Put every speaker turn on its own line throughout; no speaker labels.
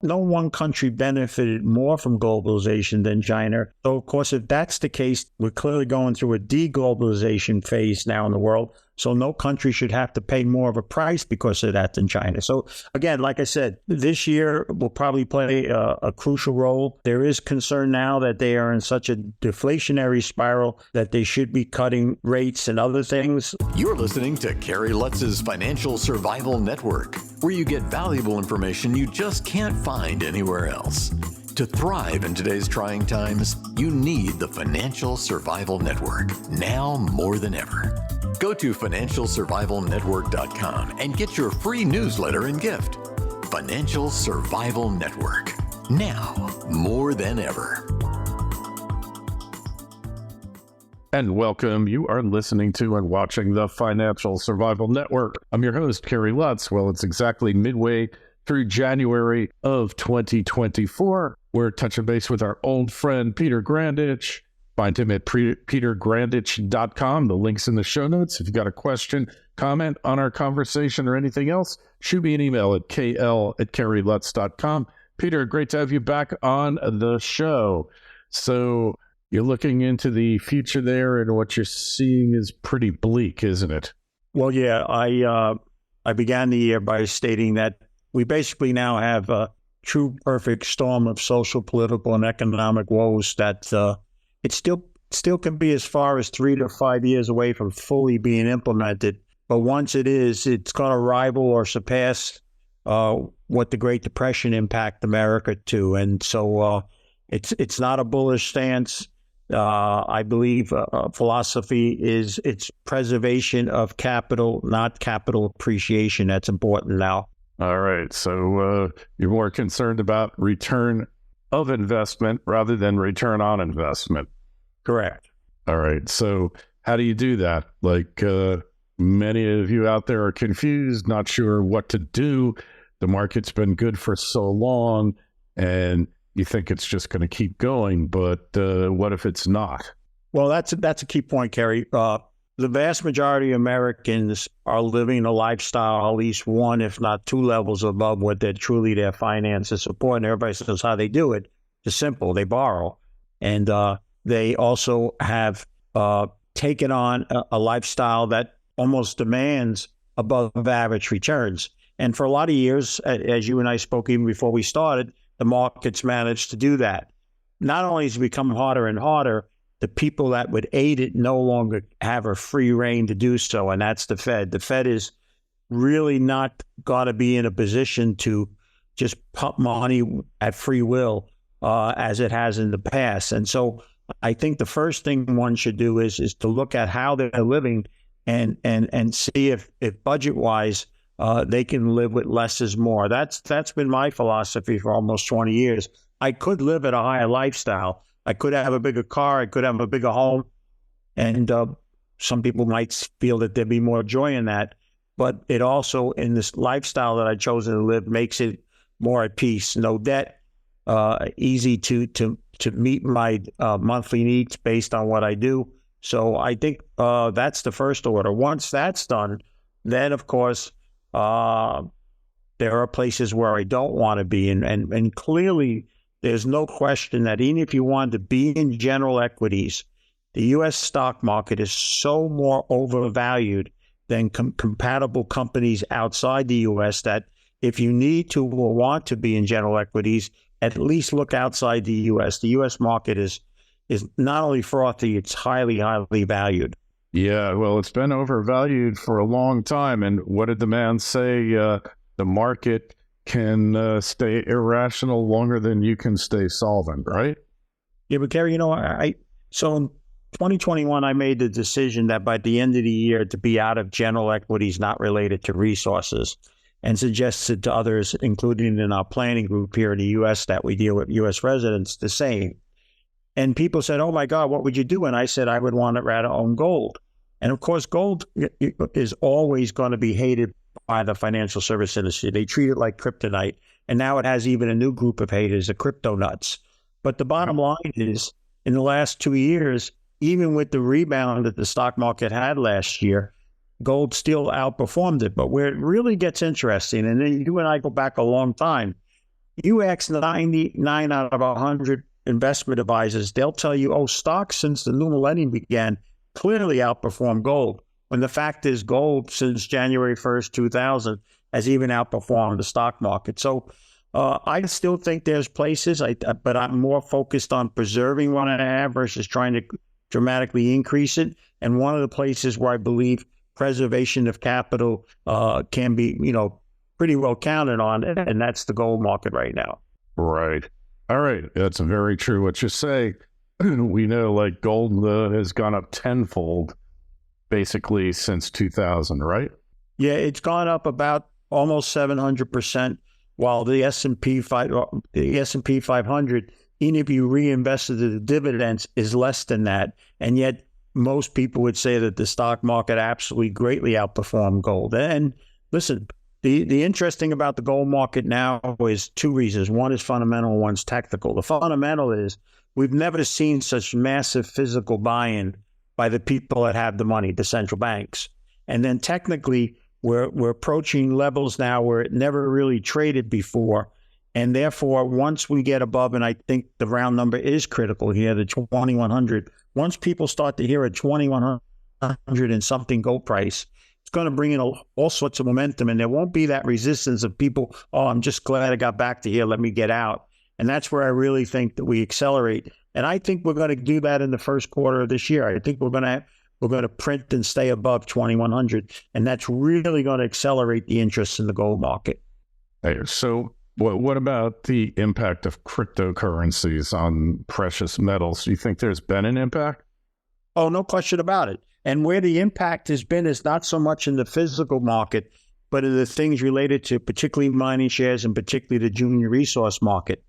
no one country benefited more from globalization than China. So, of course, if that's the case, we're clearly going through a deglobalization phase now in the world. So no country should have to pay more of a price because of that than China. So again, like I said, this year will probably play a crucial role. There is concern now that they are in such a deflationary spiral that they should be cutting rates and other things.
You're listening to Kerry Lutz's Financial Survival Network, where you get valuable information you just can't find anywhere else. To thrive in today's trying times, you need the Financial Survival Network, now more than ever. Go to financialsurvivalnetwork.com and get your free newsletter and gift. Financial Survival Network, now more than ever.
And welcome. You are listening to and watching the Financial Survival Network. I'm your host, Kerry Lutz. Well, it's exactly midway through January of 2024. We're touching base with our old friend, Peter Grandich. Find him at petergrandich.com. The link's in the show notes. If you've got a question, comment on our conversation or anything else, shoot me an email at kl@kerrylutz.com. Peter, great to have you back on the show. So you're looking into the future there, and what you're seeing is pretty bleak, isn't it?
Well, yeah, I began the year by stating that we basically now have a true perfect storm of social, political, and economic woes that it still can be as far as 3 to 5 years away from fully being implemented. But once it is, it's going to rival or surpass what the Great Depression impacted America to. And so it's not a bullish stance. I believe philosophy is its preservation of capital, not capital appreciation. That's important now.
All right. So you're more concerned about return of investment rather than return on investment.
Correct.
All right. So how do you do that? Like many of you out there are confused, not sure what to do. The market's been good for so long and you think it's just going to keep going, but what if it's not?
Well, that's a key point, Kerry. The vast majority of Americans are living a lifestyle at least one, if not two levels above what their finances support. And everybody says how they do it. It's simple. They borrow. And they also have taken on a lifestyle that almost demands above average returns. And for a lot of years, as you and I spoke even before we started, the markets managed to do that. Not only has it become harder and harder, the people that would aid it no longer have a free rein to do so, and that's the Fed. The Fed is really not going to be in a position to just pump money at free will as it has in the past. And so I think the first thing one should do is to look at how they're living and see if budget-wise they can live with less is more. That's been my philosophy for almost 20 years. I could live at a higher lifestyle. I could have a bigger car. I could have a bigger home. And some people might feel that there'd be more joy in that. But it also, in this lifestyle that I've chosen to live, makes it more at peace. No debt, easy to meet my monthly needs based on what I do. So I think that's the first order. Once that's done, then, of course, there are places where I don't want to be. And clearly, there's no question that even if you wanted to be in general equities, the U.S. stock market is so more overvalued than compatible companies outside the U.S. that if you need to or want to be in general equities, at least look outside the U.S. The U.S. market is not only frothy, it's highly, highly valued.
Yeah, well, it's been overvalued for a long time. And what did the man say? The market can stay irrational longer than you can stay solvent, right?
Yeah, but Kerry, so in 2021, I made the decision that by the end of the year to be out of general equities not related to resources, and suggested to others, including in our planning group here in the U.S. that we deal with U.S. residents, the same. And people said, oh my God, what would you do? And I said, I would want to rather own gold. And of course, gold is always going to be hated by the financial service industry. They treat it like kryptonite. And now it has even a new group of haters, the crypto nuts. But the bottom line is, in the last 2 years, even with the rebound that the stock market had last year, gold still outperformed it. But where it really gets interesting, and then you and I go back a long time, you ask 99 out of 100 investment advisors, they'll tell you, oh, stocks since the new millennium began clearly outperformed gold. When the fact is, gold since January 1st, 2000 has even outperformed the stock market. So I still think there's places, but I'm more focused on preserving what I have versus trying to dramatically increase it. And one of the places where I believe preservation of capital can be, pretty well counted on, and that's the gold market right now.
Right. All right. That's very true what you say. We know like gold has gone up tenfold basically since 2000, right?
Yeah, it's gone up about almost 700%, while the S&P 500, even if you reinvested the dividends, is less than that. And yet most people would say that the stock market absolutely greatly outperformed gold. And listen, the interesting about the gold market now is two reasons. One is fundamental, one's technical. The fundamental is we've never seen such massive physical buy-in by the people that have the money, the central banks. And then technically, we're approaching levels now where it never really traded before. And therefore, once we get above, and I think the round number is critical here, the 2,100, once people start to hear a 2,100 and something gold price, it's going to bring in all sorts of momentum, and there won't be that resistance of people, oh, I'm just glad I got back to here, let me get out. And that's where I really think that we accelerate. And I think we're going to do that in the first quarter of this year. I think we're going to print and stay above 2,100, and that's really going to accelerate the interest in the gold market.
Hey, so what about the impact of cryptocurrencies on precious metals? Do you think there's been an impact?
Oh, no question about it. And where the impact has been is not so much in the physical market, but in the things related to particularly mining shares and particularly the junior resource market.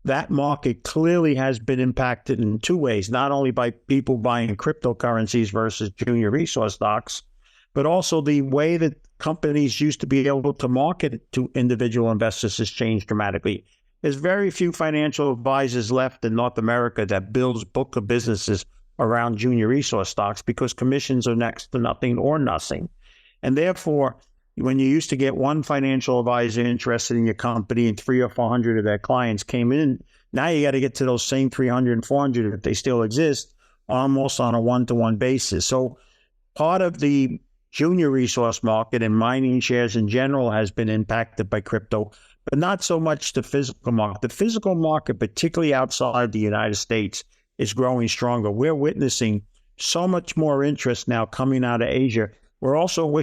That market clearly has been impacted in two ways, not only by people buying cryptocurrencies versus junior resource stocks, but also the way that companies used to be able to market it to individual investors has changed dramatically. There's very few financial advisors left in North America that builds book of businesses around junior resource stocks because commissions are next to nothing or nothing. And therefore, when you used to get one financial advisor interested in your company and 300 or 400 of their clients came in, now you got to get to those same 300 and 400 if they still exist, almost on a one-to-one basis. So part of the junior resource market and mining shares in general has been impacted by crypto, but not so much the physical market. The physical market, particularly outside the United States, is growing stronger. We're witnessing so much more interest now coming out of Asia. We're also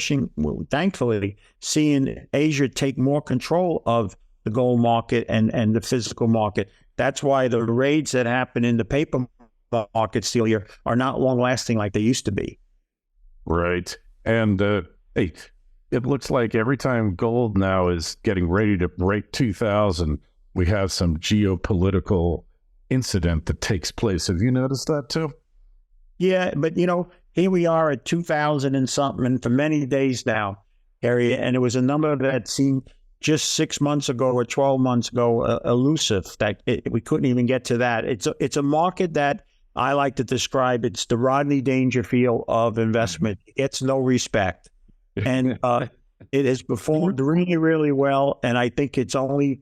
thankfully, seeing Asia take more control of the gold market and the physical market. That's why the raids that happen in the paper market still here are not long lasting like they used to be.
Right. And hey, it looks like every time gold now is getting ready to break 2,000, we have some geopolitical incident that takes place. Have you noticed that too?
Yeah, but here we are at 2,000 and something, and for many days now, Kerry, and it was a number that seemed just 6 months ago or 12 months ago elusive. We couldn't even get to that. It's a market that I like to describe. It's the Rodney Dangerfield of investment. It gets no respect, and it has performed really, really well. And I think it's only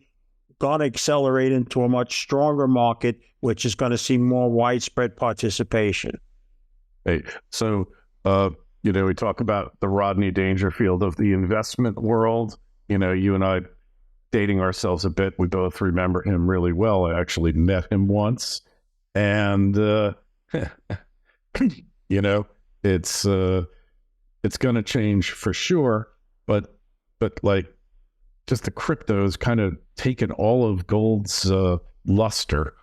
going to accelerate into a much stronger market, which is going to see more widespread participation.
Hey, so, we talk about the Rodney Dangerfield of the investment world. You and I, dating ourselves a bit, we both remember him really well. I actually met him once. And, it's going to change for sure. But like, just the crypto's kind of taken all of gold's luster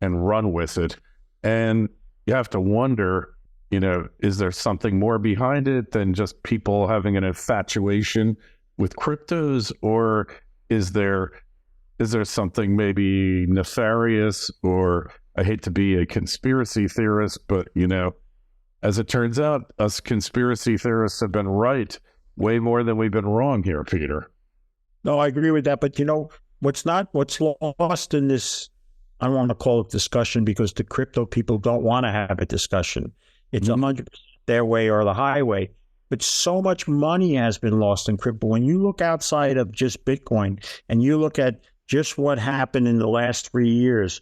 and run with it. And you have to wonder, is there something more behind it than just people having an infatuation with cryptos? Or is there something maybe nefarious, or I hate to be a conspiracy theorist, but, as it turns out, us conspiracy theorists have been right way more than we've been wrong here, Peter.
No, I agree with that. But what's lost in this, I don't want to call it discussion because the crypto people don't want to have a discussion. It's 100% their way or the highway. But so much money has been lost in crypto. When you look outside of just Bitcoin and you look at just what happened in the last 3 years.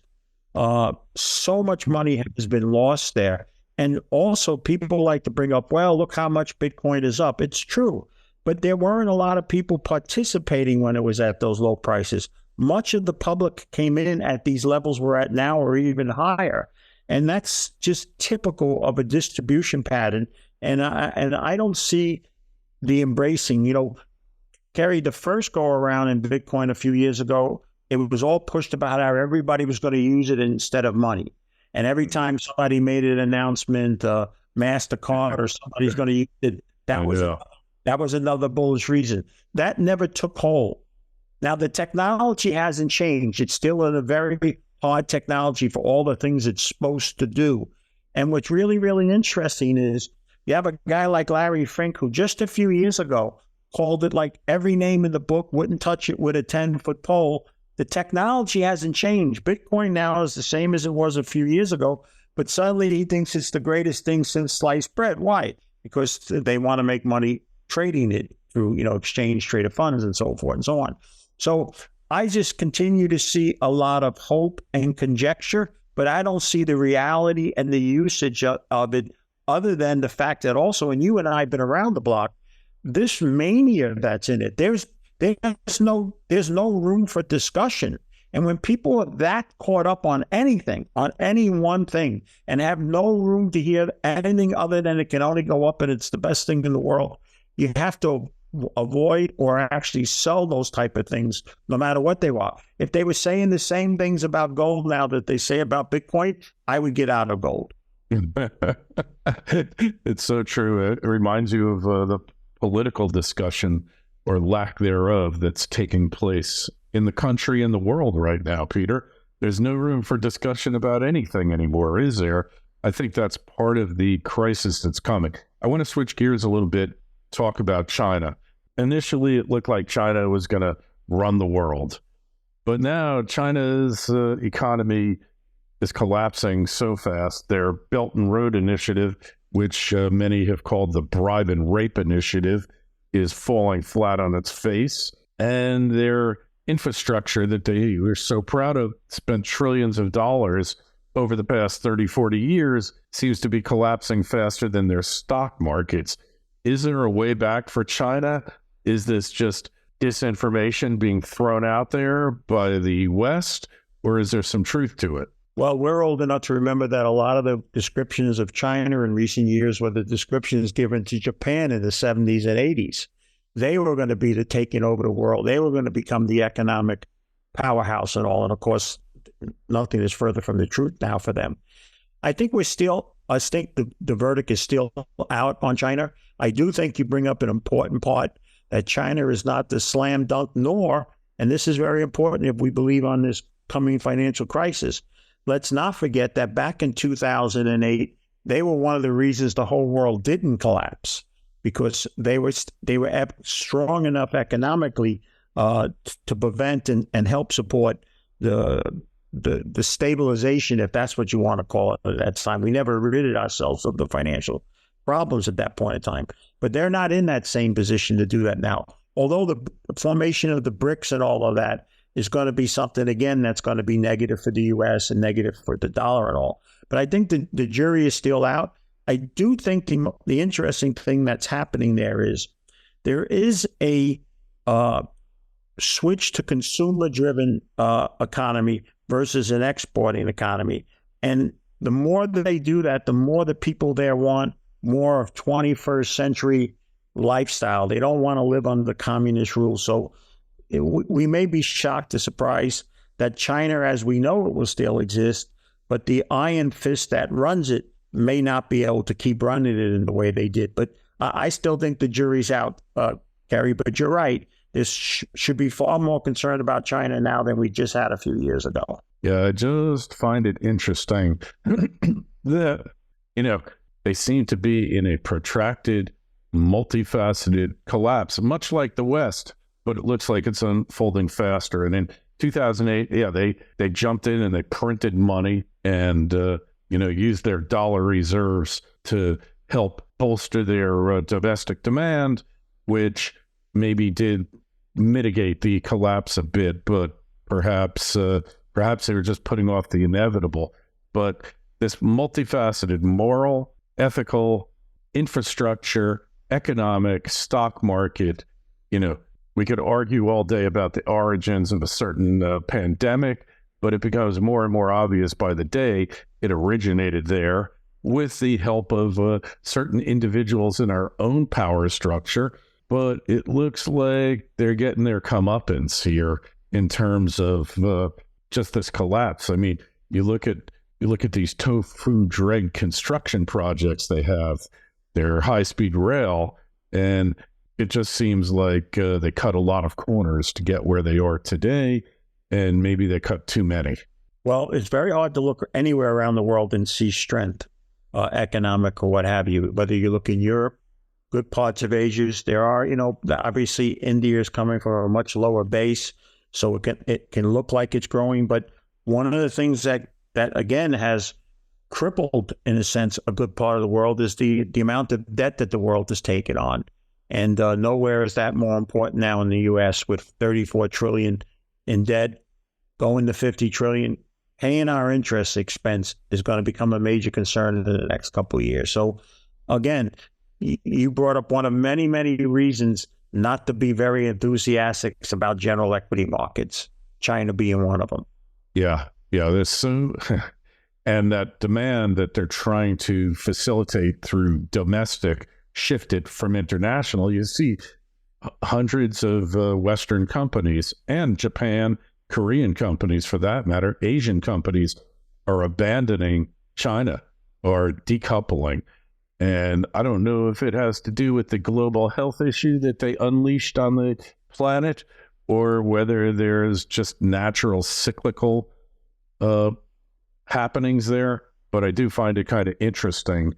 So much money has been lost there. And also people like to bring up, well, look how much Bitcoin is up. It's true. But there weren't a lot of people participating when it was at those low prices. Much of the public came in at these levels we're at now or even higher. And that's just typical of a distribution pattern. And I don't see the embracing. Kerry, the first go around in Bitcoin a few years ago, it was all pushed about how everybody was going to use it instead of money. And every time somebody made an announcement, MasterCard or somebody's going to use it, that was another bullish reason. That never took hold. Now, the technology hasn't changed. It's still a very hard technology for all the things it's supposed to do. And what's really, really interesting is you have a guy like Larry Fink, who just a few years ago called it like every name in the book, wouldn't touch it with a 10-foot pole. The technology hasn't changed. Bitcoin now is the same as it was a few years ago, but suddenly he thinks it's the greatest thing since sliced bread. Why? Because they want to make money trading it through, exchange traded funds and so forth and so on. So I just continue to see a lot of hope and conjecture, but I don't see the reality and the usage of it, other than the fact that also, and you and I have been around the block, this mania that's in it, there's no room for discussion. And when people are that caught up on anything, on any one thing, and have no room to hear anything other than it can only go up and it's the best thing in the world, you have to avoid or actually sell those type of things, no matter what they are. If they were saying the same things about gold now that they say about Bitcoin, I would get out of gold.
It's so true. It reminds you of the political discussion or lack thereof that's taking place in the country and the world right now, Peter. There's no room for discussion about anything anymore, is there? I think that's part of the crisis that's coming. I want to switch gears a little bit, talk about China. Initially, it looked like China was going to run the world. But now China's economy is collapsing so fast. Their Belt and Road Initiative, which many have called the bribe and rape initiative, is falling flat on its face. And their infrastructure that they were so proud of, spent trillions of dollars over the past 30, 40 years, seems to be collapsing faster than their stock markets. Is there a way back for China? Is this just disinformation being thrown out there by the West, or is there some truth to it?
Well, we're old enough to remember that a lot of the descriptions of China in recent years were the descriptions given to Japan in the 70s and 80s. They were going to be the taking over the world. They were going to become the economic powerhouse and all. And of course, nothing is further from the truth now for them. I think the verdict is still out on China. I do think you bring up an important part, that China is not the slam dunk, nor, and this is very important if we believe on this coming financial crisis, let's not forget that back in 2008, they were one of the reasons the whole world didn't collapse, because they were strong enough economically to prevent and help support the stabilization, if that's what you want to call it, at that time. We never ridded ourselves of the financial problems at that point in time. But they're not in that same position to do that now. Although the formation of the BRICS and all of that is going to be something, again, that's going to be negative for the U.S. and negative for the dollar and all. But I think the jury is still out. I do think the interesting thing that's happening there is a switch to consumer-driven economy versus an exporting economy. And the more that they do that, the more the people there want more of 21st century lifestyle. They don't want to live under the communist rules. So we may be shocked to surprise that China, as we know it, will still exist, but the iron fist that runs it may not be able to keep running it in the way they did. But I still think the jury's out, Kerry, but you're right. This should be far more concerned about China now than we just had a few years ago.
Yeah, I just find it interesting that, they seem to be in a protracted, multifaceted collapse, much like the West, but it looks like it's unfolding faster. And in 2008, they jumped in and they printed money and, used their dollar reserves to help bolster their domestic demand, which maybe did mitigate the collapse a bit, but perhaps they were just putting off the inevitable. But this multifaceted moral, ethical, infrastructure, economic, stock market, we could argue all day about the origins of a certain pandemic, but it becomes more and more obvious by the day it originated there with the help of certain individuals in our own power structure. But it looks like they're getting their comeuppance here in terms of just this collapse. I mean, you look at these tofu dreg construction projects they have, their high-speed rail, and it just seems like they cut a lot of corners to get where they are today, and maybe they cut too many.
Well, it's very hard to look anywhere around the world and see strength, economic or what have you. Whether you look in Europe, good parts of Asia, there are, obviously India is coming from a much lower base, so it can look like it's growing. But one of the things that again has crippled, in a sense, a good part of the world is the amount of debt that the world has taken on. And nowhere is that more important now in the U.S. with 34 trillion in debt, going to 50 trillion. Paying our interest expense is going to become a major concern in the next couple of years. So again, you brought up one of many, many reasons not to be very enthusiastic about general equity markets, China being one of them.
Yeah, there's so, and that demand that they're trying to facilitate through domestic shifted from international. You see hundreds of Western companies and Japan, Korean companies for that matter, Asian companies are abandoning China or decoupling. And I don't know if it has to do with the global health issue that they unleashed on the planet or whether there's just natural cyclical happenings there. But I do find it kind of interesting.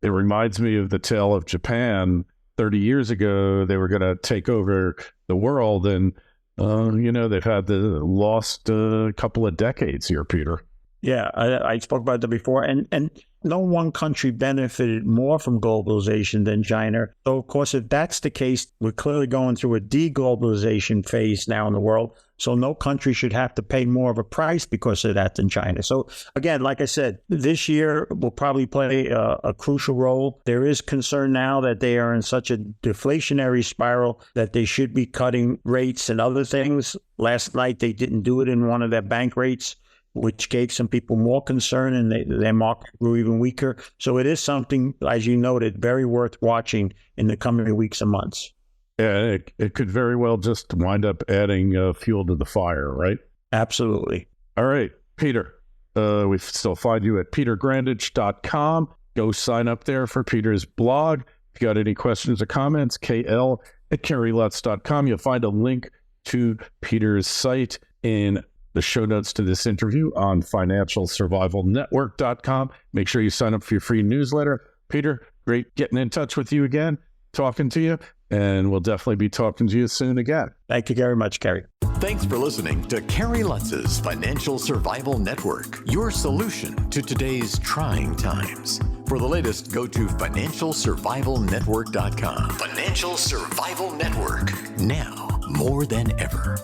It reminds me of the tale of Japan. 30 years ago, they were going to take over the world, and they've had the lost couple of decades here, Peter.
Yeah, I spoke about that before, and no one country benefited more from globalization than China. So, of course, if that's the case, we're clearly going through a deglobalization phase now in the world. So no country should have to pay more of a price because of that than China. So, again, like I said, this year will probably play a crucial role. There is concern now that they are in such a deflationary spiral that they should be cutting rates and other things. Last night, they didn't do it in one of their bank rates, which gave some people more concern, and their market grew even weaker. So it is something, as you noted, very worth watching in the coming weeks and months.
Yeah, it could very well just wind up adding fuel to the fire, right?
Absolutely.
All right, Peter, we still find you at petergrandich.com. Go sign up there for Peter's blog. If you got any questions or comments, kl@kerrylutz.com. You'll find a link to Peter's site in the show notes to this interview on financialsurvivalnetwork.com. Make sure you sign up for your free newsletter. Peter, great getting in touch with you again, talking to you, and we'll definitely be talking to you soon again.
Thank you very much, Kerry.
Thanks for listening to Kerry Lutz's Financial Survival Network, your solution to today's trying times. For the latest, go to financialsurvivalnetwork.com. Financial Survival Network, now more than ever.